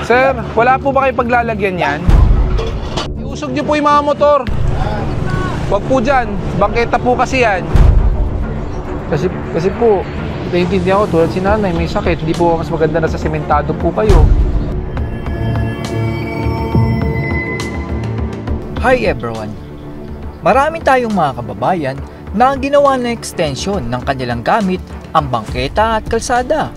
Sir, wala po ba kayo paglalagyan yan? Iusog niyo po yung mga motor. Huwag po dyan. Bangketa po kasi yan. Kasi po, naiintindihan ko, tulad si nanay, may sakit. Hindi po mas maganda na sa sementado po kayo. Hi everyone! Marami tayong mga kababayan na ginawa na extension ng kanilang gamit ang bangketa at kalsada.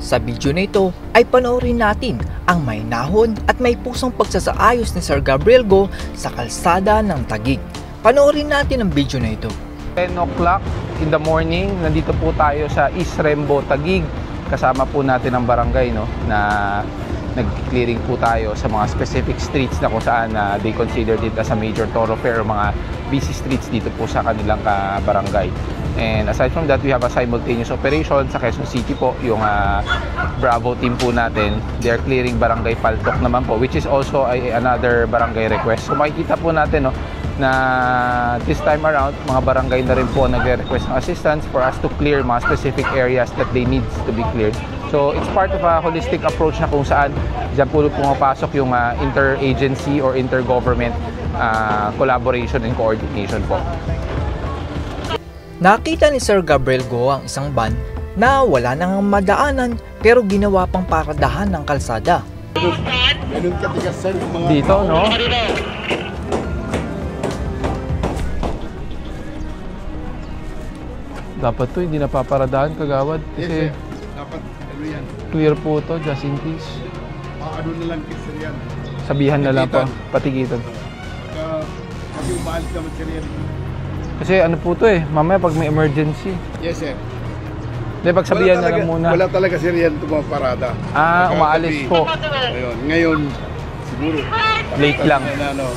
Sa video na ito ay panoorin natin ang may nahon at may pusong pagsasaayos ni Sir Gabriel Go sa kalsada ng Taguig. Panoorin natin ang video na ito. 10 o'clock in the morning, nandito po tayo sa East Rembo, Taguig. Kasama po natin ang barangay, no, na nag-clearing po tayo sa mga specific streets na kung saan they considered it as a major thoroughfare, mga busy streets dito po sa kanilang barangay. And aside from that, we have a simultaneous operation sa Quezon City po, yung Bravo team po natin. They're clearing Barangay Paltok naman po, which is also another barangay request. So makikita po natin, no, na this time around, mga barangay na rin po nagre-request ng assistance for us to clear mga specific areas that they need to be cleared. So it's part of a holistic approach na kung saan dyan po pumapasok yung interagency or intergovernment collaboration and coordination po. Nakita ni Sir Gabriel Go ang isang van na wala nang madaanan pero ginawa pang paradahan ng kalsada. Dito, no? Dapat to, hindi napaparadahan, kagawad. Kasi dapat ano yan. Clear po to, just in case. Ano na lang sir yan. Sabihan na lang po, patikitan. Pag umaalis naman sir yan. Kasi ano po to mamaya pag may emergency. Yes sir. Hindi, pagsabihan na lang muna. Wala talaga sir yan tumaparada. Umaalis po. Ngayon, siguro. Late lang.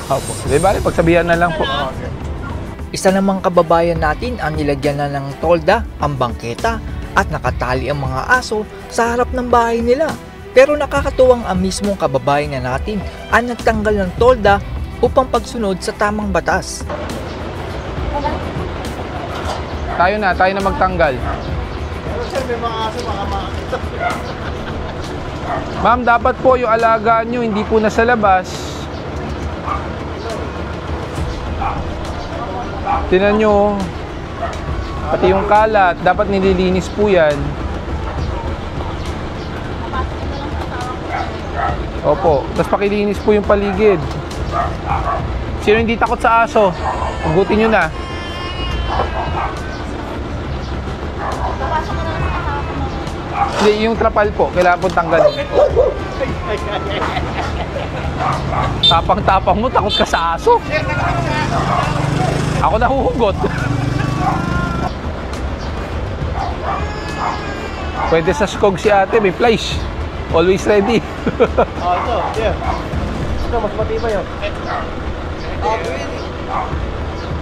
Opo. Di bale, pagsabihan na lang po. Isa namang kababayan natin ang nilagyan na ng tolda ang bangketa at nakatali ang mga aso sa harap ng bahay nila. Pero nakakatuwang ang mismong kababayan natin ang nagtanggal ng tolda upang pagsunod sa tamang batas. Tayo na magtanggal. Sir, may mga aso baka makakita. Ma'am, dapat po yung alaga nyo hindi po nasa labas. Tingnan nyo, pati yung kalat, dapat nililinis po yan. Opo, tapos pakilinis po yung paligid. Sino hindi takot sa aso? Hugutin nyo na. Hindi, yung trapal po, kailangan po tanggalin. Tapang-tapang mo, takot ka sa aso. Ako nahuhugot. Pwede sa skog si ate, may flash. Always ready. Ito, yeah. Ito, mas matibay yun.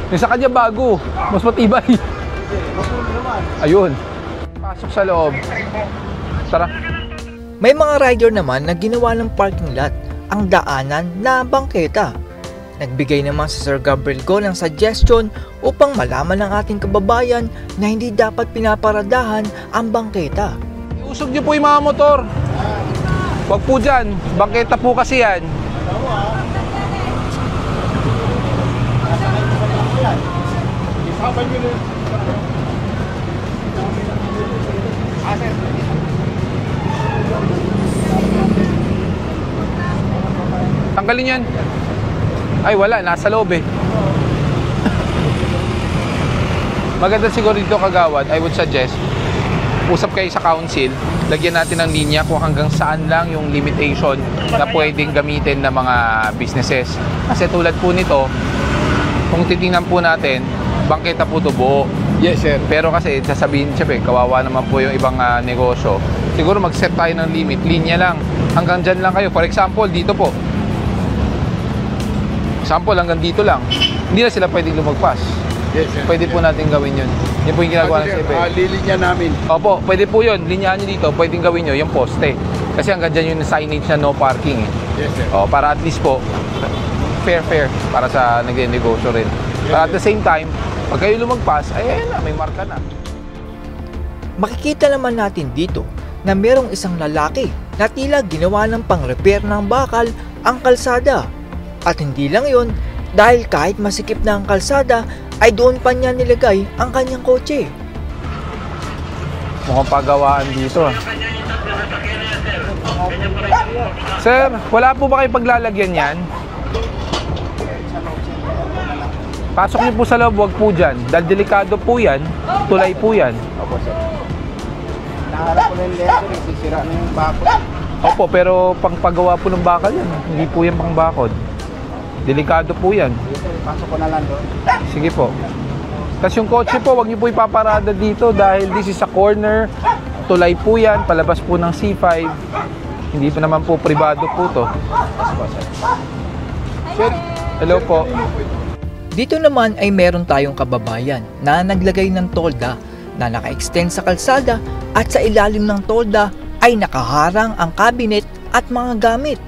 Yung sa kanya bago, mas matibay. Ayun. Pasok sa loob. Tara. May mga rider naman na ginawa ng parking lot ang daanan na bangketa. Nagbigay naman si Sir Gabriel Go ng suggestion upang malaman ng ating kababayan na hindi dapat pinaparadahan ang bangketa. Iusog niyo po yung mga motor. Huwag po dyan. Bangketa po kasi yan. Tanggalin yan. Ay wala, nasa loob Maganda siguro dito kagawad, I would suggest usap kayo sa council, lagyan natin ng linya kung hanggang saan lang yung limitation na pwedeng gamitin ng mga businesses. Kasi tulad po nito, kung titingnan po natin, bangketa po to buo. Yes sir. Pero kasi sasabihin, syempre, kawawa naman po yung ibang negosyo. Siguro mag-set tayo ng limit, linya lang. Hanggang dyan lang kayo. For example, dito po. Example, hanggang dito lang. Hindi na sila pwedeng lumagpas. Yes sir. Pwede po natin gawin yun. Yan po yung ginagawa ng CP. Lilinya namin. Opo, pwede po yun. Linyahan nyo dito, pwedeng gawin nyo yung poste. Kasi hanggang dyan yung signage na no parking Yes sir. Para at least po, fair para sa nag-negosyo rin. But at the same time, pag kayo lumagpas, ay ayun na, may marka na. Makikita naman natin dito na merong isang lalaki na tila ginawa ng pang-repair ng bakal ang kalsada. At hindi lang yon, dahil kahit masikip na ang kalsada ay doon pa niya nilagay ang kanyang kotse. Mukhang pagawaan dito. Sir, wala po ba kayo paglalagyan yan? Pasok niyo po sa loob, wag po dyan. Dahil delikado po yan, tulay po yan. Opo, sir. Naharap ko na yung letter, sisira na yung bakod. Opo, pero pangpagawa po ng bakal yan. Hindi po yan pang bakod. Delikado po yan. Pasok ko na lang doon. Sige po. Tapos yung kotse po, wag niyo po ipaparada dito dahil this is a corner. Tulay po yan, palabas po ng C5. Hindi pa naman po pribado po to. Sir, hello po. Dito naman ay meron tayong kababayan na naglagay ng tolda na naka-extend sa kalsada at sa ilalim ng tolda ay nakaharang ang cabinet at mga gamit.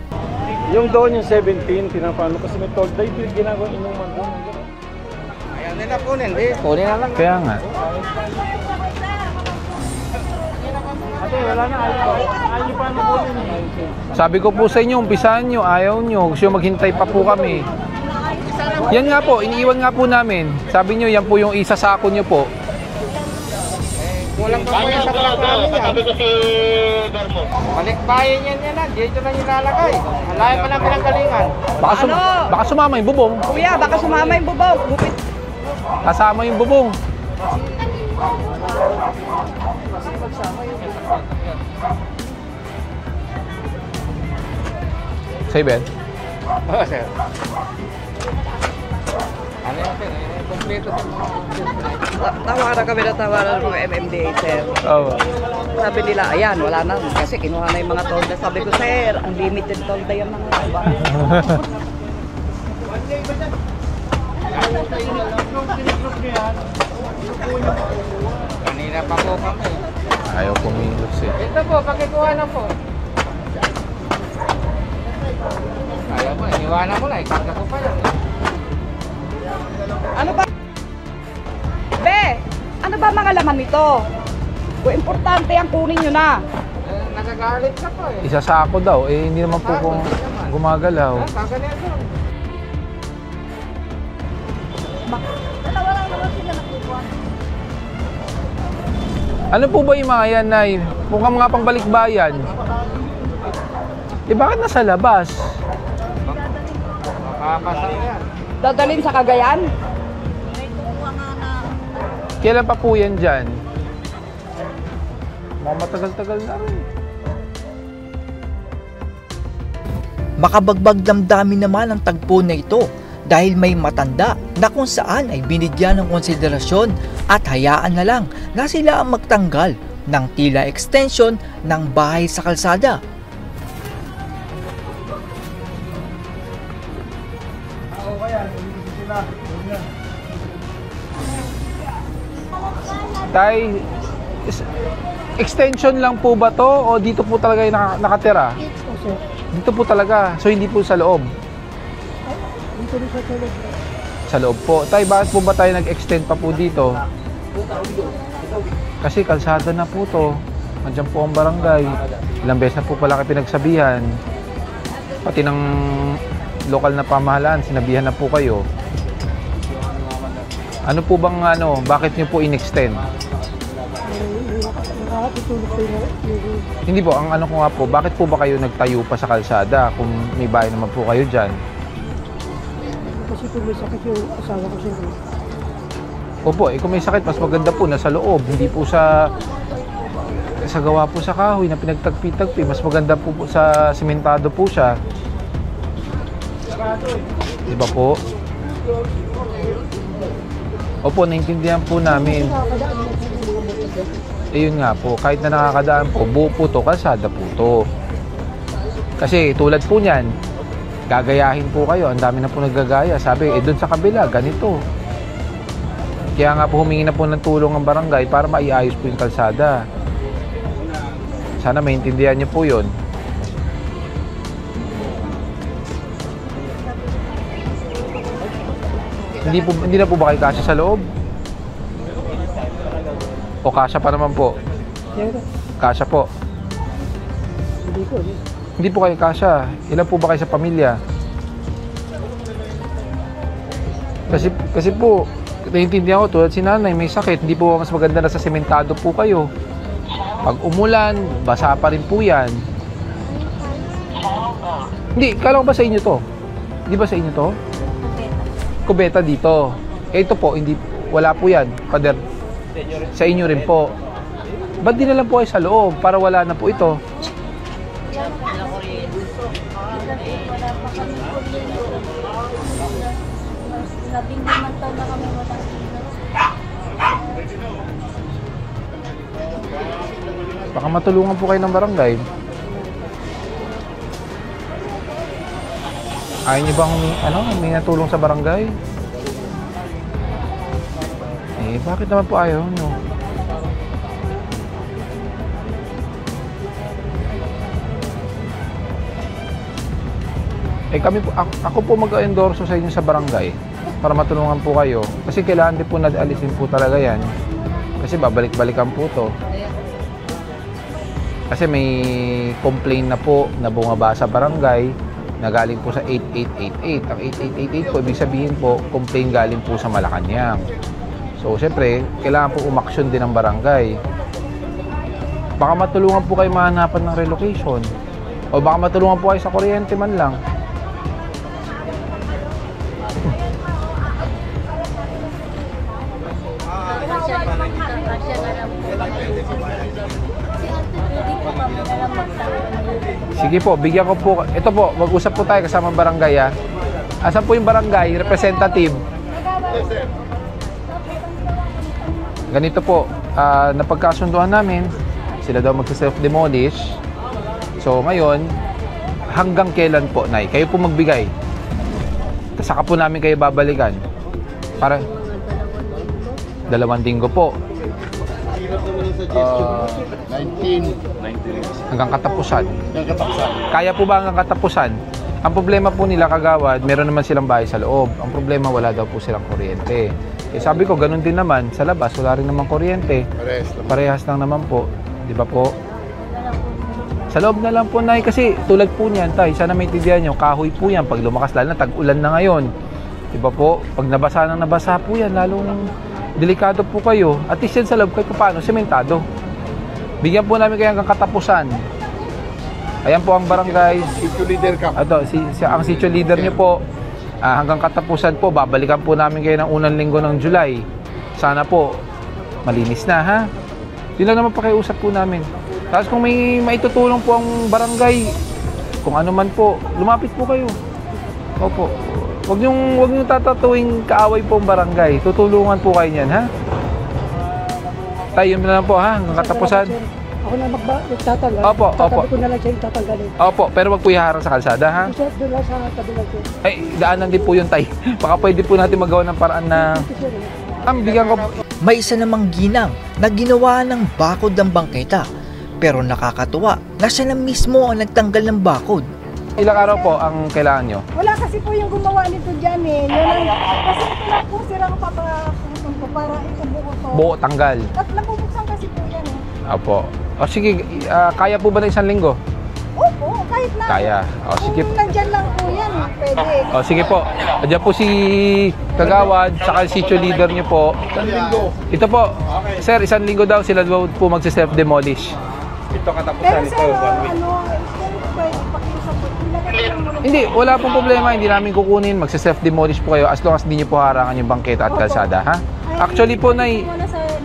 Yung doon, yung 17, pinapano kasi may toll day, ginagawang inuman doon. Ayaw nila kunin, di? Kunin na lang. Kaya nga. Ate, wala na. Ayaw nyo pa na kunin. Sabi ko po sa inyo, umpisahan nyo, ayaw nyo. Gusto nyo maghintay pa po kami. Yan nga po, iniiwan nga po namin. Sabi nyo, yan po yung isasako nyo po. Kulang pa po yung sa namin yan. Sabi ko si Darmo. Balikbayan yan yan. Dito na yung lalagay. Malayo pa lang pinanggalingan. Baka sumama yung bubong. Kuya, baka sumama yung bubong. Bupit. Kasama yung bubong. Say, Ben. Oo, sir. Ano yung sir? Kompleto sa mga... Tawaran kami na tawaran ng mga MMDA, sir. Oh. Sabi nila, ayan, wala na. Kasi kinuha na yung mga tolda. Sabi ko, sir, ang limited tolda yung mga iba. Kanina pa po kami. Ayaw pumilos eh. Ito po, pakikuha na po. Ayaw mo, iniwanan mo na. Ikarga ko pa yan. Ano ba? Be, ano ba mga laman nito? Kung importante ang kunin nyo na. Nagagalit ka po eh. Isasako daw. Eh, hindi naman po kung gumagalaw. Kaganyan doon. Dalawa lang naman sila nakukuha. Ano po ba yung mga yan, Nay? Mukhang mga pangbalikbayan. Eh, bakit nasa labas? Makakasal yan. Dadalhin sa Cagayan? Kailan pa po yan dyan? Mga matagal-tagal na rin. Makabagbag damdamin naman ang tagpo na ito dahil may matanda na kung saan ay binigyan ng konsiderasyon at hayaan na lang na sila ang magtanggal ng tila extension ng bahay sa kalsada. Tay, extension lang po ba to o dito po talaga yung nakatira? Dito po talaga. So hindi po sa loob? Dito rin sa tulog. Sa loob po. Tay, bakit po ba tayo nag-extend pa po dito? Kasi kalsada na po to. Andiyan po ang barangay. Ilang beses na po pala kayo pinagsabihan. Pati ng lokal na pamahalaan, sinabihan na po kayo. Ano po bang bakit niyo po in-extend? Hindi po, ang ano ko nga po, bakit po ba kayo nagtayo pa sa kalsada kung may bahay naman po kayo dyan? Kasi kung may sakit yung asawa ko sir. Opo, kung may sakit, mas maganda po nasa loob, hindi po sa gawa po sa kahoy na pinagtagpi-tagpi. Mas maganda po sa simentado po siya. Diba po? Opo, naintindihan po namin. Yun nga po, kahit na nakakadaan po, buo po to, kalsada po to. Kasi tulad po niyan, gagayahin po kayo, ang dami na po naggagaya. Sabi, doon sa kabila, ganito. Kaya nga po humingi na po ng tulong ang barangay para maiayos po yung kalsada. Sana maintindihan niyo po yun. Hindi na po ba kayo kasya sa loob? O kasya pa naman po? Kasya po. Hindi ko. Hindi po kayo kasya. Ilan po ba kayo sa pamilya? Kasi po, naiintindihan ko, tulad si nanay, may sakit. Hindi po mas maganda na sa sementado po kayo. Pag umulan, basa pa rin po yan. Hindi, kala ko ba sa inyo to? Hindi ba sa inyo to? Kubeta dito. Ito po, hindi, wala po yan. Pader, sa inyo rin po. Ba't di na lang po kayo sa loob para wala na po ito? Labing limang taon na kami matangkilan. Baka matulungan po kayo ng barangay. Ayaw niyo bang may natulong sa barangay? Eh, bakit naman po ayaw nyo? Eh kami po, ako po mag-endorso sa inyo sa barangay para matulungan po kayo. Kasi kailangan din po alisin po talaga yan. Kasi babalik-balikan po to. Kasi may complaint na po na bumaba sa barangay na galing po sa 8888. Ang 8888 po, ibig sabihin po, complaint galing po sa Malacanang. So, siyempre, kailangan po umaksyon din ng barangay. Baka matulungan po kayo mahanapan ng relocation. O baka matulungan po kayo sa kuryente man lang. Sige po, bigyan ko po. Ito po, mag-usap po tayo kasama barangay ha. Asan po yung barangay representative? Ganito po, napagkasunduan namin, sila daw magsa-self-demolish. So ngayon, hanggang kailan po, Nay? Kayo po magbigay. Saka po namin kayo babalikan. Para 2 linggo po. 19. Hanggang katapusan. Kaya po ba hanggang katapusan? Ang problema po nila kagawad, meron naman silang bahay sa loob. Ang problema, wala daw po silang kuryente. Eh, sabi ko, ganun din naman. Sa labas, wala rin naman kuryente. Parehas lang naman po. Di ba po? Sa loob na lang po, Nay. Kasi tulad po niyan, Tay, sana maintindihan nyo, kahoy po yan. Pag lumakas, lalo na tag-ulan na ngayon. Di ba po? Pag nabasa po yan, lalong delikado po kayo. At least yan sa loob, kahit paano, sementado. Bigyan po namin kayo hanggang katapusan. Ayan po ang barangay. Sitio leader ka. Ito, ang sitio leader nyo po. Hanggang katapusan po, babalikan po namin kayo ng unang linggo ng July. Sana po, malinis na, ha? Yun lang naman pakiusap po namin. Tapos kung may maitutulong po ang barangay, kung ano man po, lumapit po kayo. Opo. Huwag niyong tatatuwing kaaway po ang barangay. Tutulungan po kayo niyan, ha? Tayo, yun na lang po, ha? Hanggang katapusan. Ako na magtatanggal. Opo, opo. Tatabi ko na lang siya yung tatanggalin. Opo, pero wag po iharang sa kalsada, ha? Kasi doon lang sa tabi lang siya. Ay, daanan din po yun, Tay. Baka pwede po natin magawa ng paraan na... bigyan ko... May isa namang ginang na ginawa ng bakod ng bangketa. Pero nakakatuwa na siya na mismo ang nagtanggal ng bakod. Ilang araw po ang kailangan nyo? Wala kasi po yung gumawa nito dyan eh. Yun lang, kasi ito lang po sirang papakutong ko para ito buo to. Buo, tanggal. At nabubuksan kasi po yan eh. Opo. O sige, kaya po ba na 1 linggo? Opo, kahit na. Kaya. O sige. Kung nandyan lang po yan, pwede. O sige po. Diyan po si Kagawad, saka si sitio leader nyo po. 1 linggo. Ito po. Sir, 1 linggo daw sila daw po magse-self-demolish. Ito Pero katapusan sir, ito. 1 week. pwede pakiusap po. Ilagay ko lang muna. Hindi, wala pong problema. Hindi namin kukunin. Magse-self-demolish po kayo as long as hindi nyo po harangan yung bangketa at kalsada, ha? Actually po, Nay,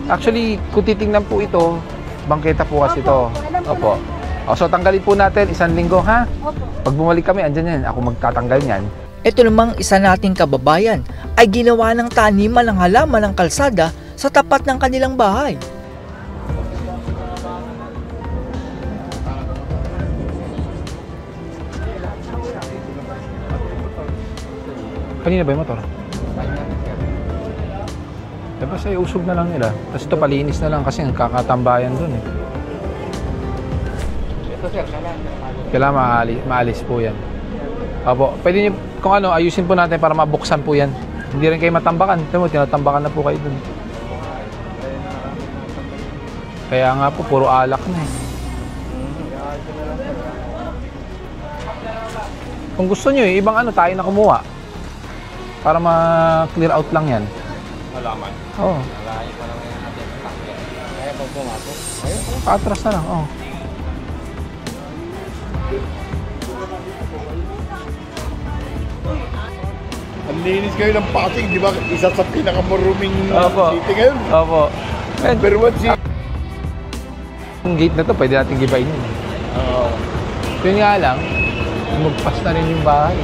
actually, kung titingnan po ito, bangketa po kasi ito. Opo. O, so tanggalin po natin 1 linggo, ha? Opo. Pag bumalik kami, andyan yan. Ako magtatanggal niyan. Ito namang isa nating kababayan ay ginawa ng taniman ng halaman ng kalsada sa tapat ng kanilang bahay. Kanina ba yung motor? Eh, basta iusog na lang nila. Tapos ito, palinis na lang kasi nagkakatambayan dun eh. Kailangan maalis po yan. Opo, pwede nyo, kung ano, ayusin po natin para mabuksan po yan. Hindi rin kayo matambakan. Ito mo, tinatambakan na po kayo dun. Kaya nga po, puro alak na eh. Kung gusto nyo ibang ano, tayo na kumuha. Para ma-clear out lang yan. Malaman. Oo. Malayo pa naman yung ating takya. Kaya pag pumasok. Patras na lang, oo. Ang linis kayo ng Pasig, di ba? Isa sa pinakamaruming Opo. city ngayon. Opo. And, Number 1 city. yung gate na to, pwede natin gibayin yun. Oo. Yun nga lang, magpas na rin yung bahay.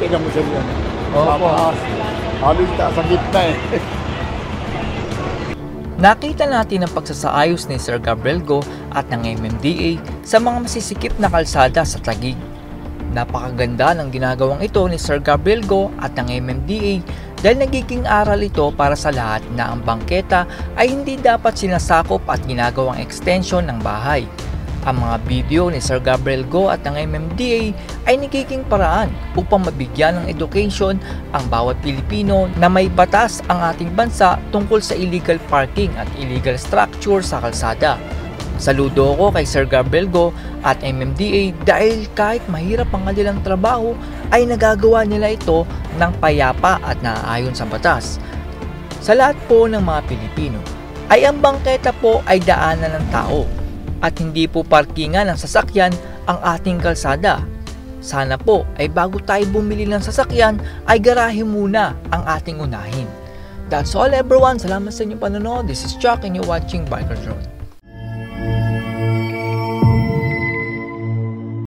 Teka mo siya yan. Opo. Halos sa gitna eh. Nakita natin ang pagsasaayos ni Sir Gabriel Go at ng MMDA sa mga masisikip na kalsada sa Taguig. Napakaganda ng ginagawang ito ni Sir Gabriel Go at ng MMDA dahil nagiging aral ito para sa lahat na ang bangketa ay hindi dapat sinasakop at ginagawang extension ng bahay. Ang mga video ni Sir Gabriel Go at ng MMDA ay nagiging paraan upang mabigyan ng education ang bawat Pilipino na may batas ang ating bansa tungkol sa illegal parking at illegal structure sa kalsada. Saludo ako kay Sir Gabriel Go at MMDA dahil kahit mahirap ang kanilang trabaho ay nagagawa nila ito ng payapa at naaayon sa batas. Sa lahat po ng mga Pilipino ay ang bangketa po ay daanan ng tao at hindi po parkingan ng sasakyan ang ating kalsada. Sana po ay bago tayo bumili ng sasakyan ay garahe muna ang ating unahin. That's all everyone. Salamat sa inyong panonood. This is Chuck and you're watching Biker Drone.